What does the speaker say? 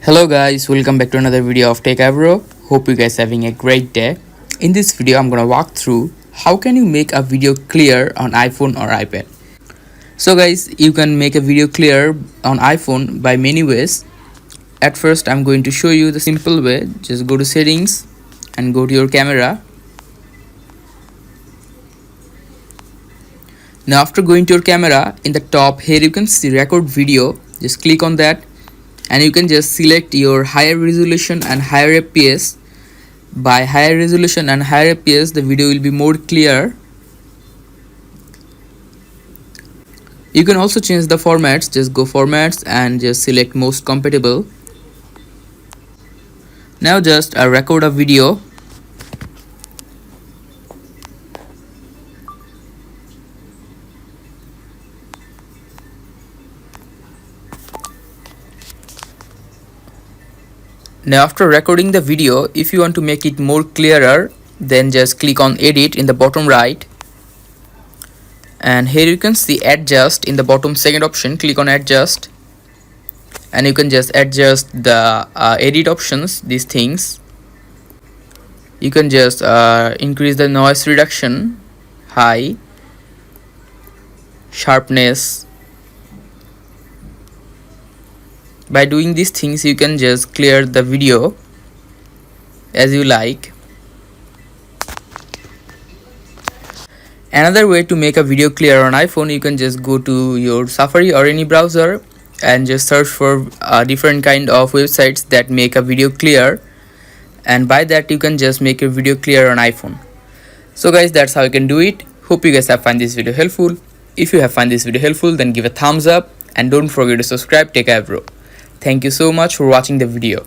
Hello guys, welcome back to another video of Techavro. Hope you guys having a great day. In this video I'm gonna walk through how can you make a video clear on iPhone or iPad. So guys, you can make a video clear on iPhone by many ways. At first I'm going to show you the simple way. Just go to settings and go to your camera. Now after going to your camera, in the top here you can see record video. Just click on that and you can just select your higher resolution and higher fps. By higher resolution and higher fps the video will be more clear. You can also change the formats. Just go formats and just select most compatible. Now just record a video. Now after recording the video, if you want to make it more clearer, then just click on edit in the bottom right, and here you can see adjust in the bottom second option. Click on adjust and you can just adjust the edit options, these things. You can just increase the noise reduction, high, sharpness. By doing these things you can just clear the video as you like. Another way to make a video clear on iPhone, you can just go to your Safari or any browser and just search for different kind of websites that make a video clear, and by that you can just make your video clear on iPhone. So guys, that's how you can do it. Hope you guys have found this video helpful. If you have found this video helpful, then give a thumbs up and don't forget to subscribe Techavro. Thank you so much for watching the video.